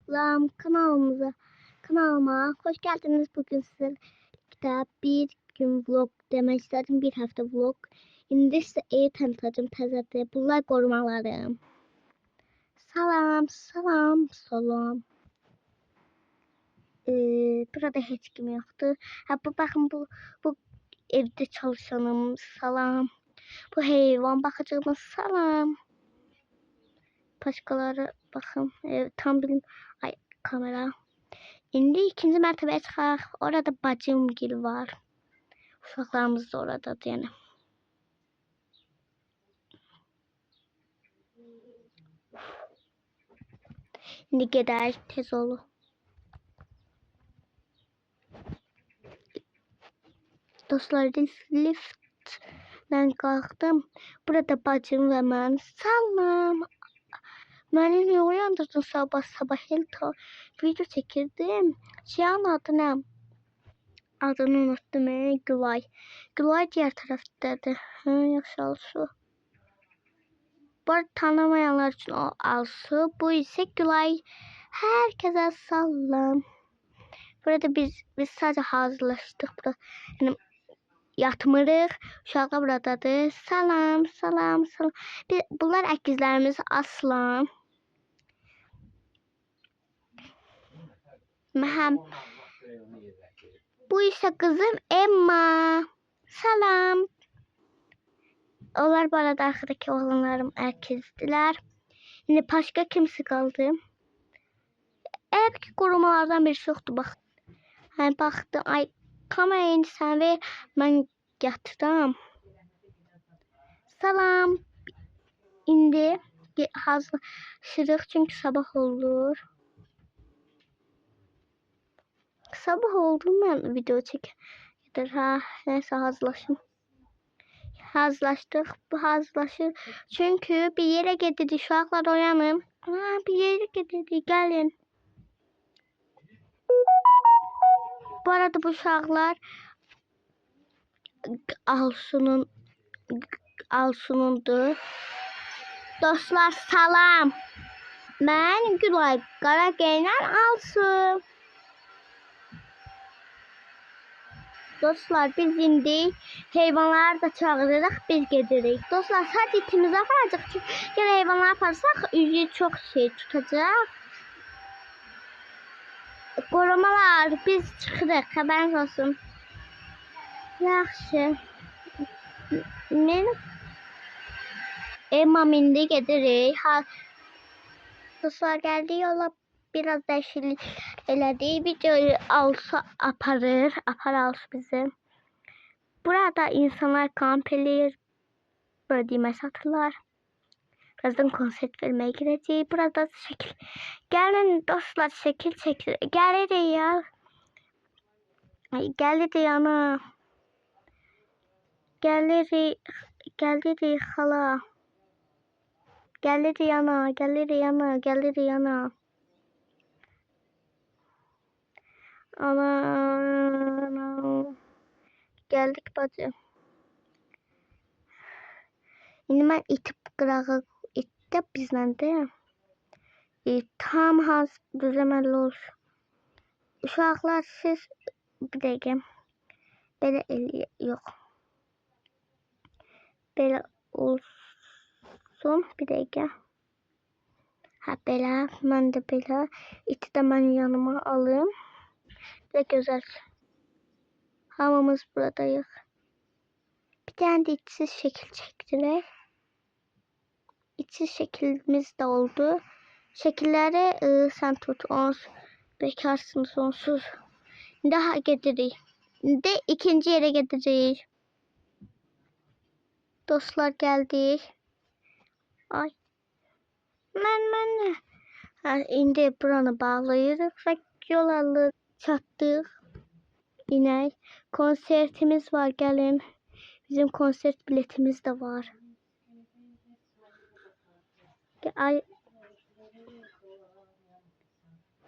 Selam kanalıma hoş geldiniz. Bugün sizlerle bir gün vlog demek istedim. Bir hafta vlog. İndi size ev tanıtacağım təzədə. Bunlar korumalarım. Salam. Burada hiç kim yoktu. Ha bu bakın bu evde çalışanım. Salam. Bu heyvan bakıcımız salam. Başkaları bakın. Tam bilim. Ay kamera. İndi ikinci mərtəbəyə çıxaq. Orada bacımgil var. Uşaqlarımız da oradadır yəni. İndi gedək tez olur. Dostlar, liftdən qalxdım. Burada bacım və mən salam. Məni niyə uyandırdın sabah Hilton? Video çəkirdim. Şeyin adı nə? Adını unuttum. Gülay. Gülay diğer tərəfdədir. Yaxşı alsı. Bu arada tanımayanlar için o alsı. Bu ise Gülay. Herkese salam. Burada biz sadece hazırlaştık. Burada yani yatmırıq. Uşağı buradadır. Salam. Bunlar əkizlərimiz Aslan. Bu ise kızım Emma. Salam. Onlar bu arada arkadaki olanlarım əkizdiler. Yine başka kimse kaldı. Eğer ki korumalardan birisi yoktu bak. Hani baktım ay kamerayı indi sen ver ben yatıram. Salam. İndi hazırlaşırıq çünkü sabah olur. Sabah oldu ben video çeker. Ha neyse hazırlaşım. Hazırlaşır. Çünkü bir yere gidiyoruz. Uşaqlar uyanın. Bir yere gidiyoruz. Gelin. Bu arada bu uşaqlar Alsunundur. Dostlar salam. Ben Gülay Qarageylər Alsu. Dostlar biz indi heyvanları da çağırırıq, biz gedirik. Dostlar sadece itimizi aparacaq. Çünkü gel heyvanları aparsaq üzü çok şey tutacaq. Korumalar biz çıxırıq, xəbəriniz olsun. Yaxşı. Emma indi gedirik. Dostlar geldi yola biraz dəyişiklik elədik. Videoyu apar alsı bizi. Burada insanlar kamp eləyir. Burada yemək satırlar. Birazdan konsert vermeye gireceğiz. Burada şekil. Gelin dostlar şekil çekilir. Gelirik ya. Gelirik yana. Gelirik hala. Gelirik yana. Ana. Geldik bacı. Şimdi ben itip qırağı itip bizden de. Tam düzəməli olsun. Uşaqlar siz bir dəqiqə. Belə yox. Belə olsun bir dəqiqə. Ha belə, mən də belə. İti də mən yanıma alım. Ve güzel. Hamımız buradayıq. Bir tane de içsiz şekil çektiler. İçsiz şekilimiz de oldu. Şekilleri sen tut. Bekarsın sonsuz. Daha getirik. De ikinci yere getireceğiz. Dostlar geldik. Ay. Ben. İndi buranı bağlayırıq və yol alır. Çatdıq. İnək. Konsertimiz var gelin. Bizim konsert biletimiz de var. Ay.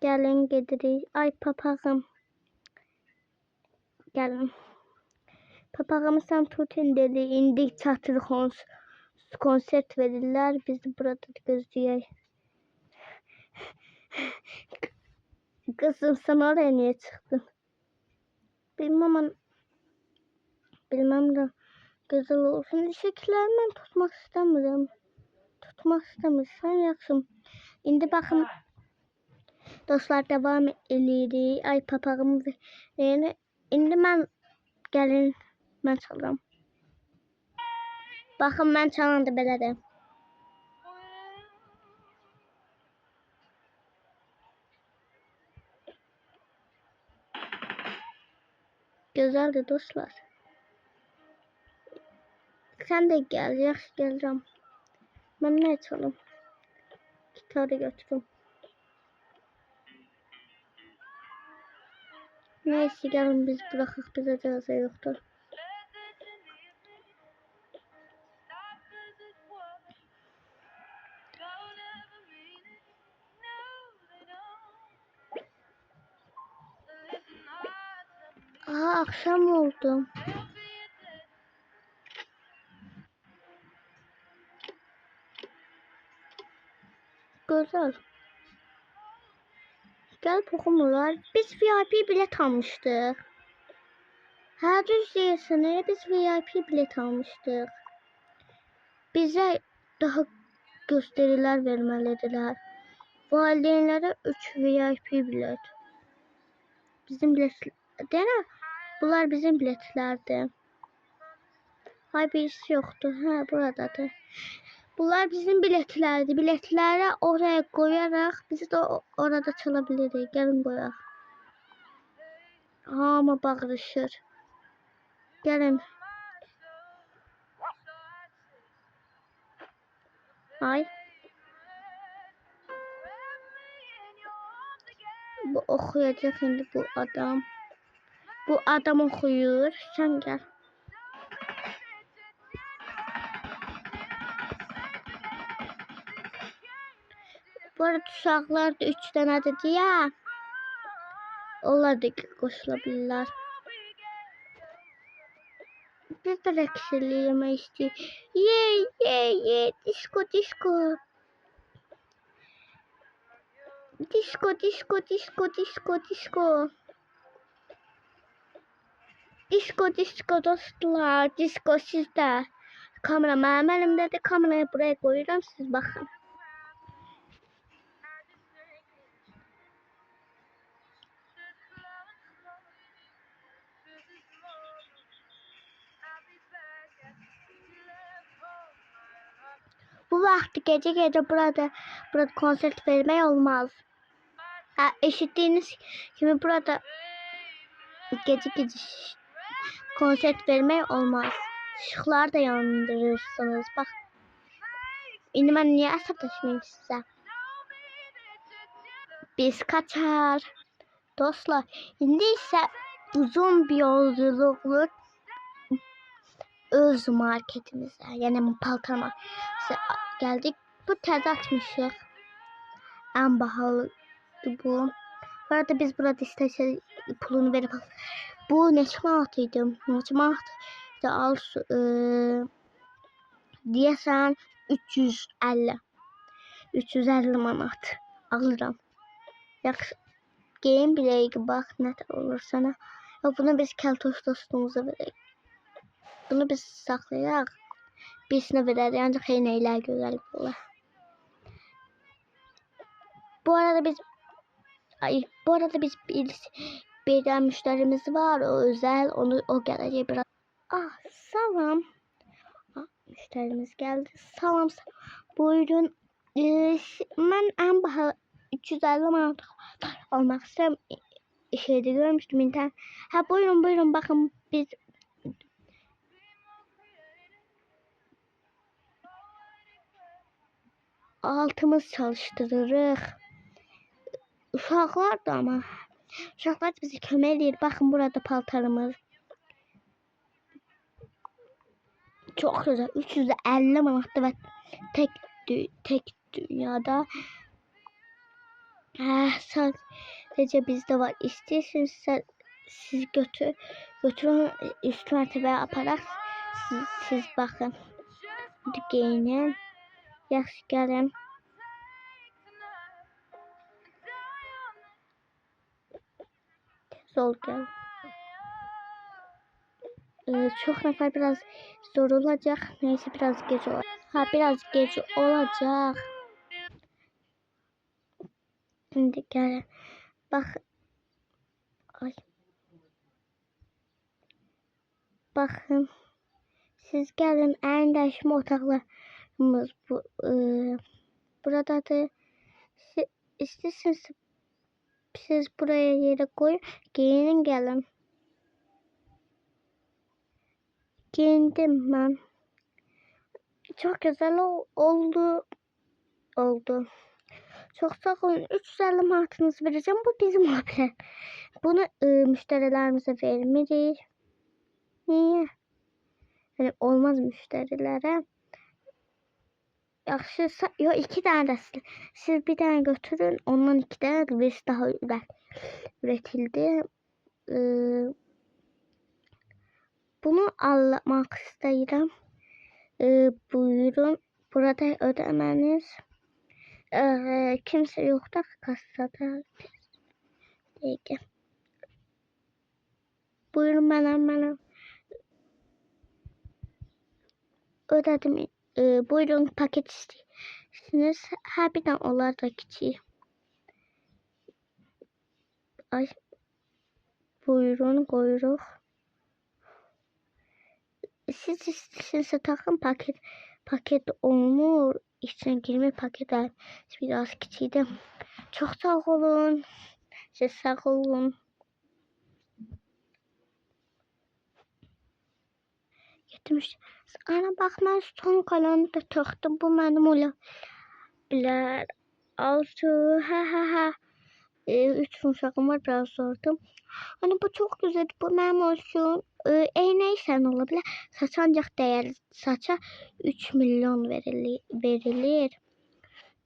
Gelin gedirik. Ay papağım. Gelin. Papağımı sen tutun dedi. İndik çatırıq konsert verirlər. Biz de burada gözləyək. Kızım sen oraya niye çıktın? Bilmem, bilmem de güzel olsun. Şekillerden tutmak istemiyorum. Tutmak istemiyorsan yaxşım. İndi baxın dostlar devam edirik. Ay papağımı yani indi mən gəlin mən çalıram. Baxın mən çalanda belədir. Gözəldir dostlar. Sən də gəl, yaxşı gələcəm. Mən nə çalım? Gitarı götürüm. Neyse gəlin biz bıraxaq, bizə cəza yoxdur. Aa, akşam oldu. Güzel. Gel Pokemon'lar. Biz VIP bilet almıştık. Her düz değilsene biz VIP bilet almıştık. Bize daha gösteriler vermelidirler. Valideynlere 3 VIP bilet. Bizim biletler. Dene. Bunlar bizim biletlerdi. Hay birisi yoktu. Ha buradadır. Bunlar bizim biletlerdi. Biletleri oraya koyarak biz de orada çalabiliriz. Gelin koyaq. Hamı bağırışır. Gelin. Ay. Bu okuyacak şimdi bu adam. Bu adam okuyur. Sen gel. Bu arada uşaqlar da 3 dənədir ya. Onlar da qoşulabilirlər. Biz de rəqs eləmək istəyirik. Ye, disko, disko. Disko, disko, disko, disko, disko. Disko, disko dostlar. Disko sizdə. Kamera mənim əlimdədir. Kamerayı buraya qoyuram. Siz baxın. Bu vakti gece burada konser vermek olmaz. Ha, eşittiğiniz gibi burada gece konser vermek olmaz. Işıklar da yandırırsınız. Bak. Şimdi ben niye hesaplaşmayayım size? Biz kaçar. Dostlar. Şimdi ise uzun bir yolculuk öz marketimize. Yani paltama geldik. Bu təzə açmışıq. En bahalı bu. Bu arada biz burada istəsək pulunu verip bu neçə manat idi? Neçə manat idi? Al deyəsən 350. 350 manat alıram. Yaxşı game biləyik bax nə olur sana. Bunu biz keltoş dostumuza verək. Bunu biz saxlayaq. Birisine verərik ancaq xeynəklər görərik bunlar. Bu arada biz bir tane müşterimiz var, o özel, o gelecek biraz. Ah salam. Ah, müşterimiz geldi. Salam. Buyurun. Ben en bahalı 350 manat almak istedim. Şeyde görmüştüm internet. Ha buyurun bakın biz altımız çalıştırırıq. Uşaqlar da ama. Uşaqlar bizi kömək edir. Bakın burada paltarımız. Çok güzel. 350 manatda ve tek dünyada. Sadece bizde var. İsterseniz siz götürün üst mertebeye yaparak siz bakın. Giyinin. Yaxşı gəlin. Zor gel. Çok nefer biraz zor olacak. Neyse biraz gece olacak. Ha biraz gece olacak. Şimdi gel. Bak. Ay. Bakın. Siz gelin en değişim otaklarımız bu. Buradadır. İsterseniz siz buraya yere koyun. Giyinin gelin. Giyindim ben. Çok güzel oldu. Çok sağ olun. 350 manatınızı vereceğim. Bu bizim olabilir. Bunu müşterilerimize vermeliyiz. Niye? Yani olmaz müşterilere. Yaxşısa, yok 2 tane de siz bir tane götürün. Ondan 2 tane birisi daha üretildi. Bunu almak istedim. Buyurun. Burada ödemeniz. Kimse yok da kasada. Peki. Buyurun bana. Ödedim. Buyurun paket istiyorsunuz. Ha bir tane onlar da küçük. Ay. Buyurun kuyruk. Siz istiyorsanız takım paket olmur. İçine girme paketler biraz küçüğüydü. Çok sağ olun. Siz sağ olun. Getmiş. Ana bak ben son kalanı da taktım. Bu benim olabilir. 6 ha. 3 uşağım var biraz sordum. Hani bu çok güzel. Bu benim olsun. Eğneği sen olabilir. Saç ancak değerli saça 3 milyon verilir.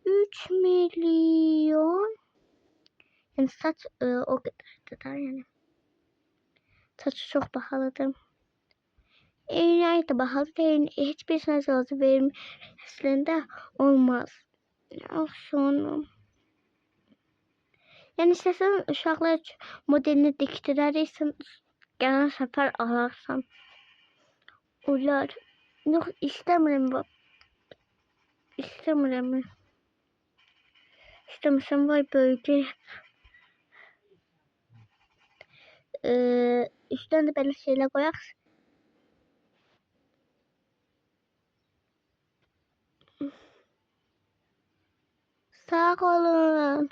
3 milyon. Yani saç o kadar da yani. Saçı çok pahalıdır. Eğneği de pahalı değil. Hiçbir saç olsa verim aslında olmaz. Sonra. Yani istesen uşaqlar üçün modelini diktirərsən, gələn səfər alarsan. Olar. Yox, istəmirəm. İstəmirəm. İstəmirsən, vay böyüdü. Üstdən də belə şeylər qoyaq. Sağ olun.